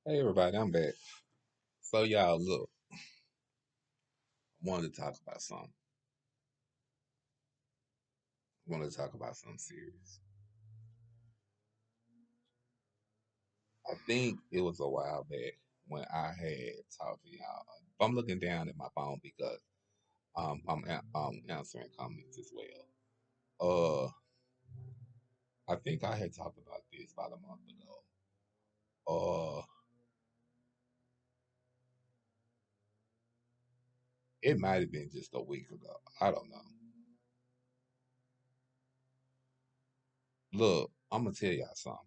Hey everybody, I'm back. So y'all look, I wanted to talk about something. I wanted to talk about something serious. I think it was a while back when I had talked to y'all. I'm looking down at my phone because I'm answering comments as well. I think I had talked about this about a month ago. Uh, it might have been just a week ago. I don't know. Look, I'm gonna tell y'all something.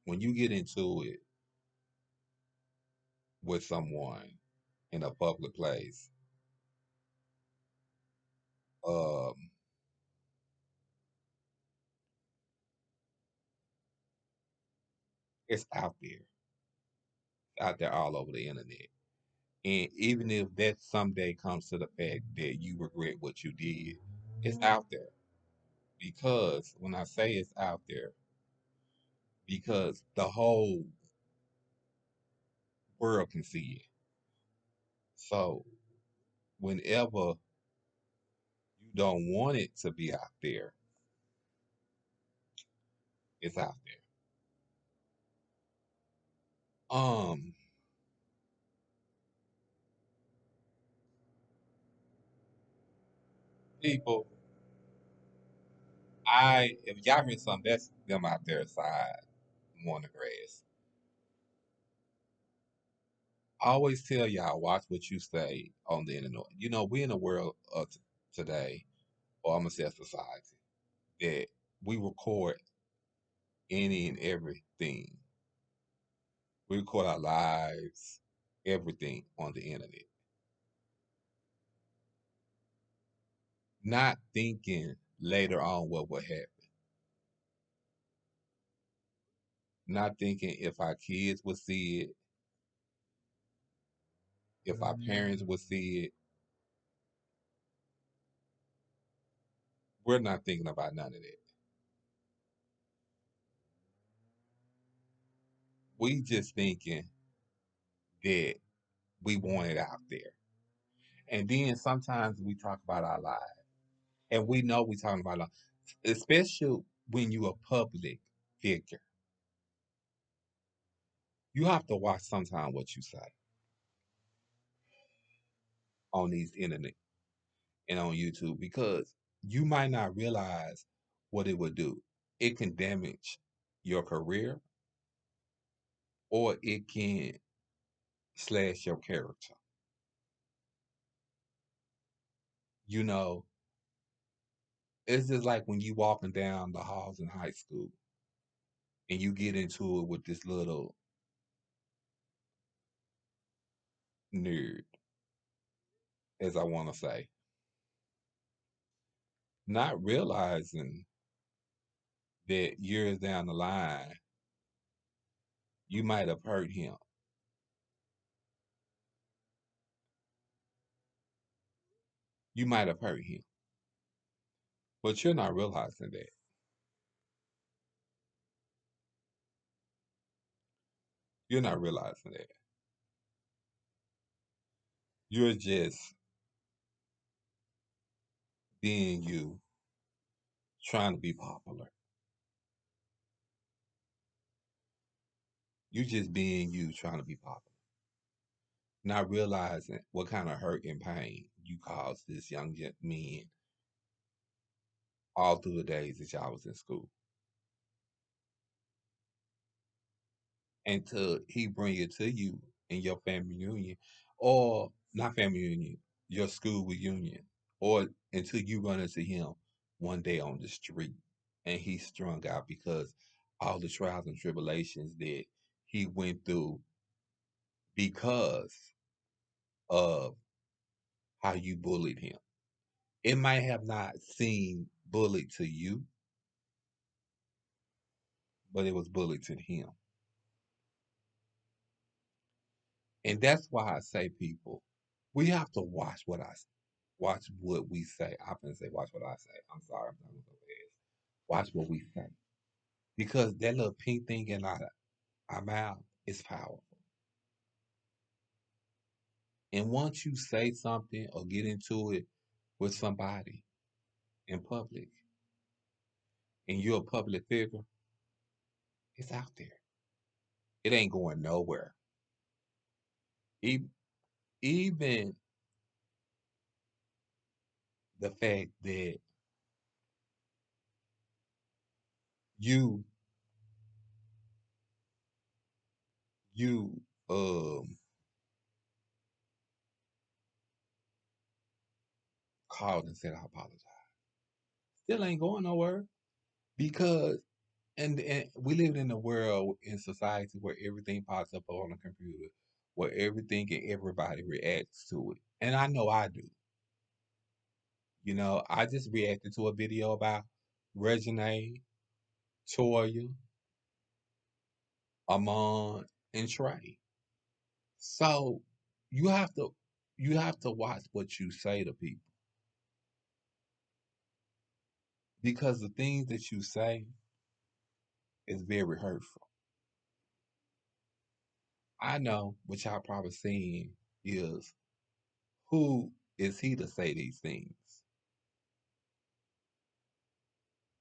When you get into it with someone in a public place, um, it's out there all over the internet. And even if that someday comes to the fact that you regret what you did, it's out there. Because when I say it's out there, because the whole world can see it. So whenever you don't want it to be out there, it's out there. Um, People, if y'all hear something, that's them out there side mowing the grass. I always tell y'all, watch what you say on the internet. You know, we in a world of today, or I'm gonna say a society, that we record any and everything. We record our lives, everything on the internet. Not thinking later on what would happen. Not thinking if our kids would see it, if our parents would see it. We're not thinking about none of that. We just thinking that we want it out there. And then sometimes we talk about our lives. And we know we talking about, especially when you're a public figure. You have to watch sometime what you say on these internet and on YouTube because you might not realize what it would do. It can damage your career or it can slash your character. You know, it's just like when you walking down the halls in high school and you get into it with this little nerd, as I want to say, not realizing that years down the line, you might have hurt him. You might have hurt him, but you're not realizing that. You're not realizing that. You're just being you, trying to be popular. You just being you, trying to be popular. Not realizing what kind of hurt and pain you caused this young man all through the days that y'all was in school. Until he bring it to you in your family reunion, or not family reunion, your school reunion, or until you run into him one day on the street and he's strung out because all the trials and tribulations that he went through because of how you bullied him. It might have not seemed bullied to you, but it was bullied to him. And that's why I say, people, we have to watch what we say. I often say, watch what I say. I'm sorry, I'm talking so fast. Watch what we say. Because that little pink thing in our mouth is powerful. And once you say something or get into it with somebody in public and you're a public figure, it's out there. It ain't going nowhere. E- Even the fact that you you called and said I apologize. Still ain't going nowhere because and we live in a world in society where everything pops up on a computer, where everything and everybody reacts to it. And I know I do. You know, I just reacted to a video about Regine, Toya, Amon, and Trey. So you have to you have to watch what you say to people because the things that you say is very hurtful. I know what y'all probably saying is who is he to say these things?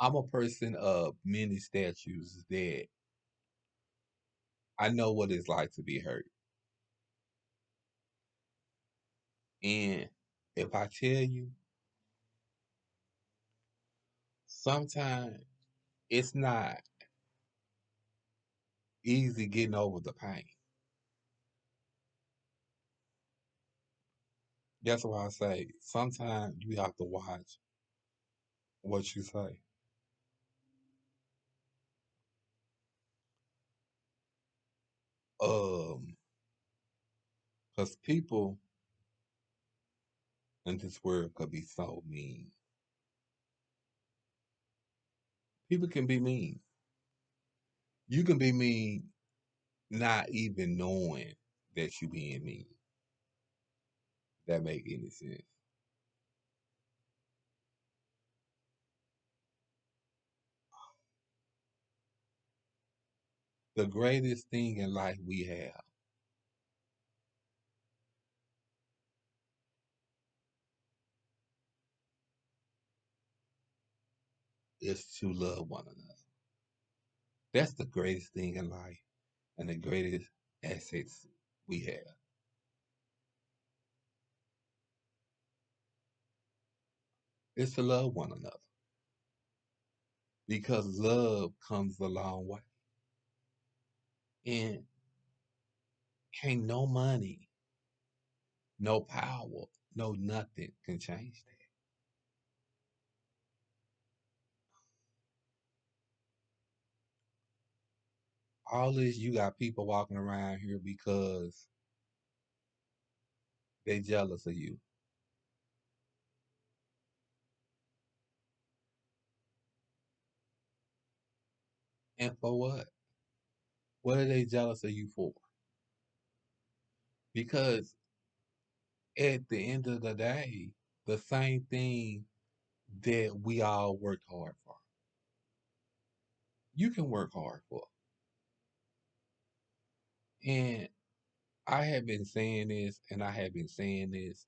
I'm a person of many statues that I know what it's like to be hurt. And if I tell you, sometimes it's not easy getting over the pain. That's why I say sometimes you have to watch what you say. Um, because people in this world could be so mean. People can be mean. You can be mean not even knowing that you being mean. That make any sense. The greatest thing in life we have is to love one another. That's the greatest thing in life and the greatest assets we have is to love one another because love comes a long way. And can't no money, no power, no nothing can change that. All this, you got people walking around here because they jealous of you. And for what? What are they jealous of you for? Because at the end of the day, the same thing that we all worked hard for, you can work hard for. And I have been saying this and I have been saying this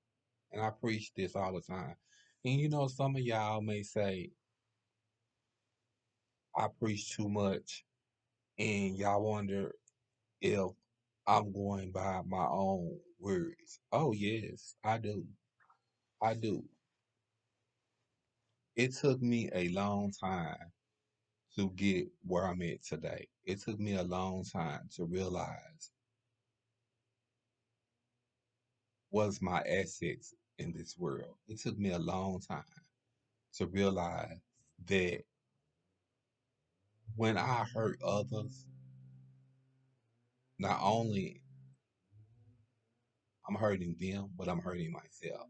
and I preach this all the time. And you know, some of y'all may say I preach too much and y'all wonder if I'm going by my own words. Oh, yes, I do. I do. It took me a long time to get where I'm at today. It took me a long time to realize what's my assets in this world. It took me a long time to realize that when I hurt others, not only I'm hurting them, but I'm hurting myself.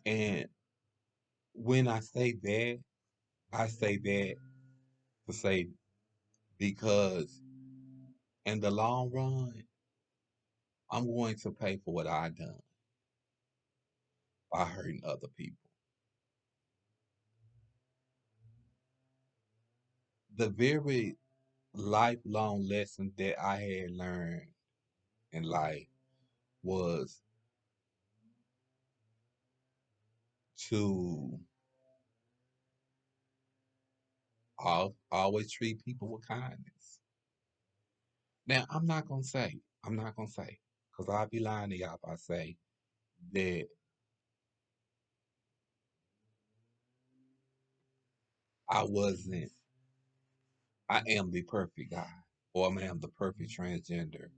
And when I say that to say because in the long run, I'm going to pay for what I done by hurting other people. The very lifelong lesson that I had learned in life was to always treat people with kindness. Now, I'm not gonna say, because I'd be lying to y'all if I say that I wasn't, I am the perfect guy, or I am the perfect transgender,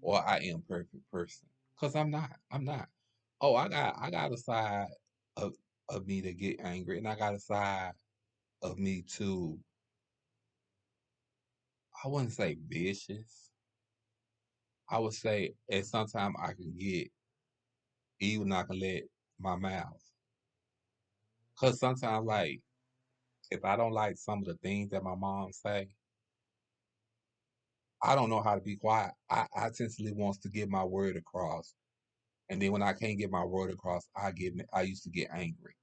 or I am perfect person. Because I'm not. I'm not. Oh, I got a side of me to get angry, and I got a side of me to, I wouldn't say vicious. I would say at sometimes I can get even I can let my mouth. Cause sometimes like if I don't like some of the things that my mom say, I don't know how to be quiet. I essentially wants to get my word across. And then when I can't get my word across, I used to get angry.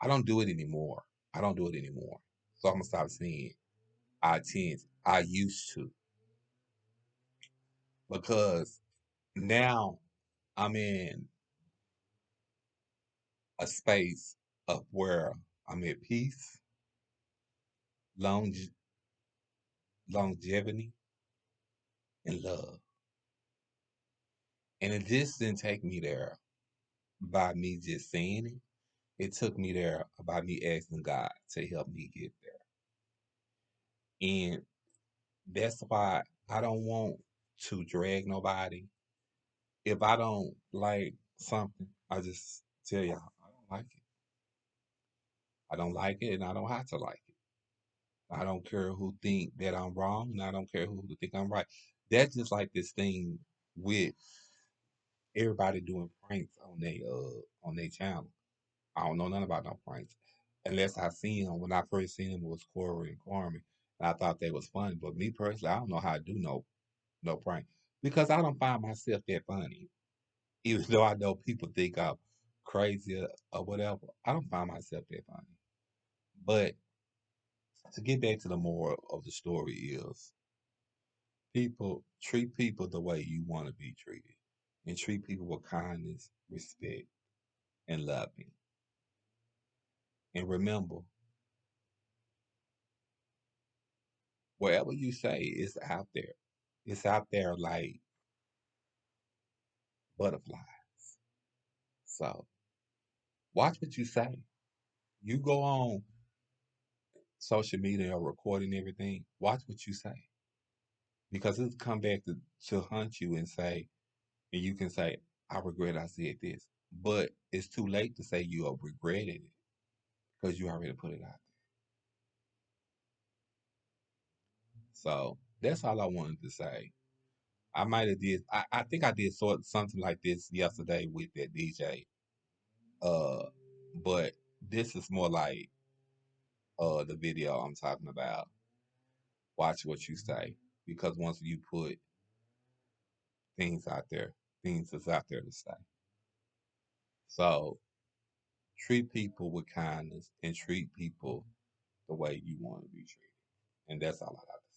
I don't do it anymore. I don't do it anymore. So I'm gonna stop saying I used to because now I'm in a space of where I'm at peace, longe- longevity, and love. And it just didn't take me there by me just saying it. It took me there by me asking God to help me get there. And that's why I don't want to drag nobody. If I don't like something, I just tell y'all I don't like it. I don't like it and I don't have to like it. I don't care who think that I'm wrong and I don't care who think I'm right. That's just like this thing with everybody doing pranks on their channel. I don't know nothing about no pranks. Unless I seen them when I first seen them it was Corey and Carmen. And I thought they was funny. But me personally, I don't know how to do no prank. Because I don't find myself that funny. Even though I know people think I'm crazy or whatever. I don't find myself that funny. But to get back to the moral of the story is people treat people the way you want to be treated. And treat people with kindness, respect, and loving. And remember, whatever you say is out there. It's out there like butterfly. So watch what you say. You go on social media or recording everything, watch what you say. Because it'll come back to hunt you and say, and you can say, I regret I said this. But it's too late to say you have regretted it because you already put it out there. So that's all I wanted to say. I might have did I think I did something like this yesterday with that DJ. Uh but this is more like the video I'm talking about. Watch what you say. Because once you put things out there, things is out there to stay. So treat people with kindness and treat people the way you want to be treated. And that's all I got.